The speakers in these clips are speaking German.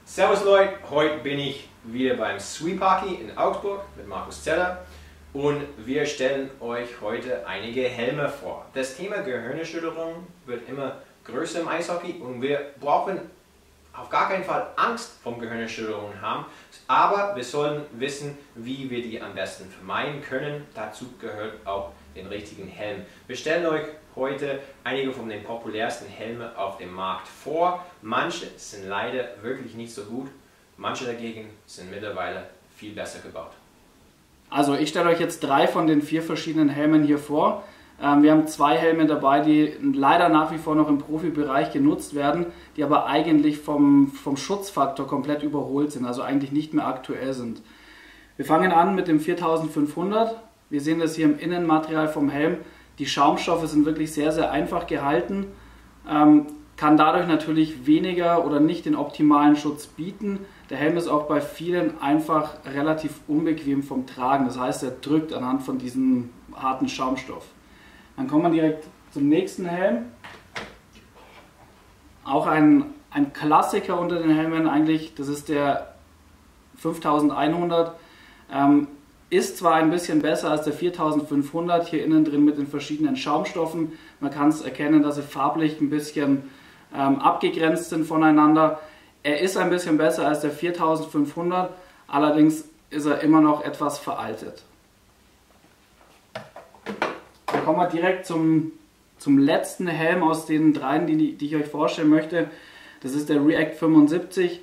Servus Leute, heute bin ich wieder beim Sweet Hockey in Augsburg mit Markus Zeller und wir stellen euch heute einige Helme vor. Das Thema Gehirnerschütterung wird immer größer im Eishockey und wir brauchen auf gar keinen Fall Angst vor Gehirnerschütterungen haben, aber wir sollen wissen, wie wir die am besten vermeiden können. Dazu gehört auch den richtigen Helm. Wir stellen euch heute einige von den populärsten Helmen auf dem Markt vor. Manche sind leider wirklich nicht so gut, manche dagegen sind mittlerweile viel besser gebaut. Also ich stelle euch jetzt 3 von den 4 verschiedenen Helmen hier vor. Wir haben 2 Helme dabei, die leider nach wie vor noch im Profibereich genutzt werden, die aber eigentlich vom Schutzfaktor komplett überholt sind, also eigentlich nicht mehr aktuell sind. Wir fangen an mit dem 4500. Wir sehen das hier im Innenmaterial vom Helm. Die Schaumstoffe sind wirklich sehr, sehr einfach gehalten, kann dadurch natürlich weniger oder nicht den optimalen Schutz bieten. Der Helm ist auch bei vielen einfach relativ unbequem vom Tragen, das heißt, er drückt anhand von diesem harten Schaumstoff. Dann kommen wir direkt zum nächsten Helm. Auch ein Klassiker unter den Helmen eigentlich, das ist der 5100. Ist zwar ein bisschen besser als der 4500, hier innen drin mit den verschiedenen Schaumstoffen. Man kann es erkennen, dass sie farblich ein bisschen abgegrenzt sind voneinander. Er ist ein bisschen besser als der 4500, allerdings ist er immer noch etwas veraltet. Dann kommen wir direkt zum letzten Helm aus den 3, die ich euch vorstellen möchte. Das ist der React 75.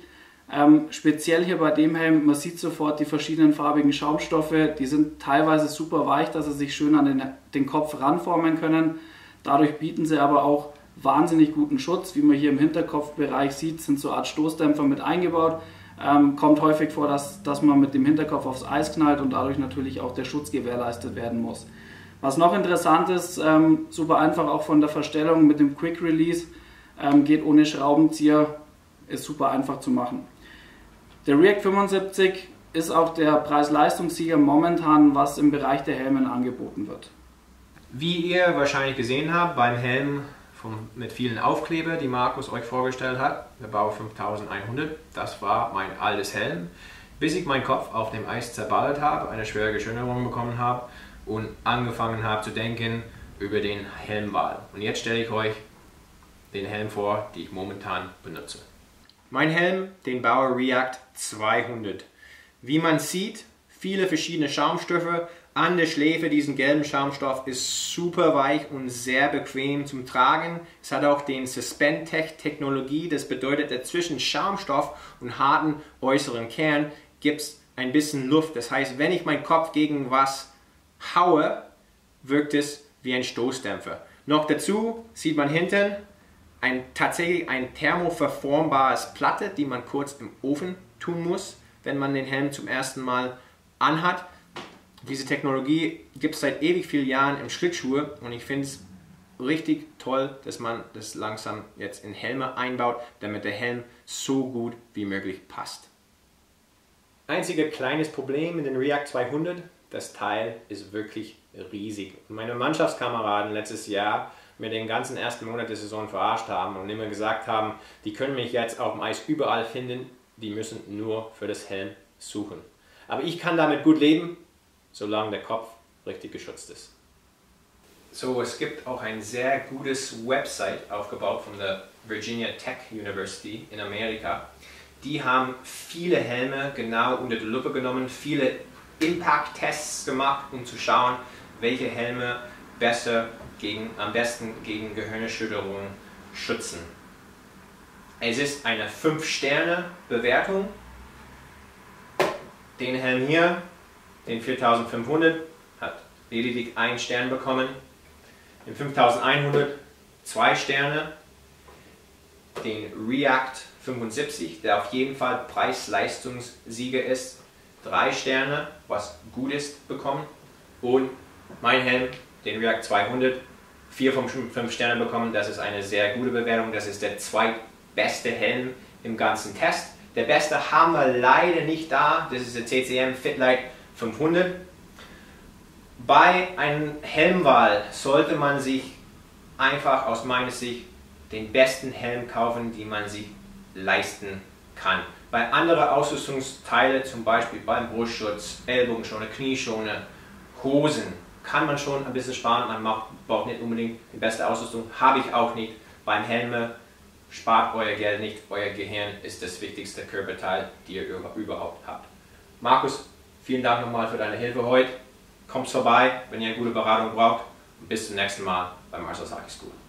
Speziell hier bei dem Helm, man sieht sofort die verschiedenen farbigen Schaumstoffe, die sind teilweise super weich, dass sie sich schön an den Kopf ranformen können. Dadurch bieten sie aber auch wahnsinnig guten Schutz. Wie man hier im Hinterkopfbereich sieht, sind so eine Art Stoßdämpfer mit eingebaut. Kommt häufig vor, dass man mit dem Hinterkopf aufs Eis knallt und dadurch natürlich auch der Schutz gewährleistet werden muss. Was noch interessant ist, super einfach auch von der Verstellung mit dem Quick Release, geht ohne Schraubenzieher, ist super einfach zu machen. Der React 75 ist auch der Preis-Leistungssieger momentan, was im Bereich der Helme angeboten wird. Wie ihr wahrscheinlich gesehen habt beim Helm mit vielen Aufkleber, die Markus euch vorgestellt hat, der Bauer 5100, das war mein altes Helm, bis ich meinen Kopf auf dem Eis zerballert habe, eine schwere Geschwinderung bekommen habe und angefangen habe zu denken über den Helmwahl. Und jetzt stelle ich euch den Helm vor, den ich momentan benutze. Mein Helm, den Bauer React 200. Wie man sieht, viele verschiedene Schaumstoffe. An der Schläfe, diesen gelben Schaumstoff, ist super weich und sehr bequem zum Tragen. Es hat auch den Suspend-Technologie, das bedeutet, dazwischen Schaumstoff und harten äußeren Kern gibt es ein bisschen Luft. Das heißt, wenn ich meinen Kopf gegen was haue, wirkt es wie ein Stoßdämpfer. Noch dazu sieht man hinten tatsächlich ein thermoverformbares Platte, die man kurz im Ofen tun muss, wenn man den Helm zum ersten Mal anhat. Diese Technologie gibt es seit ewig vielen Jahren im Schlittschuhe und ich finde es richtig toll, dass man das langsam jetzt in Helme einbaut, damit der Helm so gut wie möglich passt. Einziges kleines Problem mit dem React 200, das Teil ist wirklich riesig. Und meine Mannschaftskameraden letztes Jahr mir den ganzen ersten Monat der Saison verarscht haben und immer gesagt haben, die können mich jetzt auf dem Eis überall finden, die müssen nur für das Helm suchen. Aber ich kann damit gut leben, solange der Kopf richtig geschützt ist. So, es gibt auch ein sehr gutes Website aufgebaut von der Virginia Tech University in Amerika. Die haben viele Helme genau unter die Lupe genommen, viele Impact-Tests gemacht, um zu schauen, welche Helme am besten gegen Gehirnerschütterung schützen. Es ist eine 5-Sterne-Bewertung. Den Helm hier, den 4500, hat lediglich 1 Stern bekommen. Den 5100 2 Sterne. Den React 75, der auf jeden Fall Preis-Leistungssieger ist, 3 Sterne, was gut ist, bekommen. Und mein Helm, den React 200, 4 von 5 Sternen bekommen. Das ist eine sehr gute Bewertung. Das ist der zweitbeste Helm im ganzen Test. Der beste haben wir leider nicht da. Das ist der CCM Fitlight 500. Bei einer Helmwahl sollte man sich einfach aus meiner Sicht den besten Helm kaufen, den man sich leisten kann. Bei anderen Ausrüstungsteilen, zum Beispiel beim Brustschutz, Ellbogenschoner, Knieschoner, Hosen, kann man schon ein bisschen sparen. Man braucht nicht unbedingt die beste Ausrüstung, habe ich auch nicht. Beim Helm spart euer Geld nicht, euer Gehirn ist das wichtigste Körperteil, die ihr überhaupt habt. Markus, vielen Dank nochmal für deine Hilfe heute. Kommt vorbei, wenn ihr eine gute Beratung braucht. Und bis zum nächsten Mal bei Marcel's Hockey School.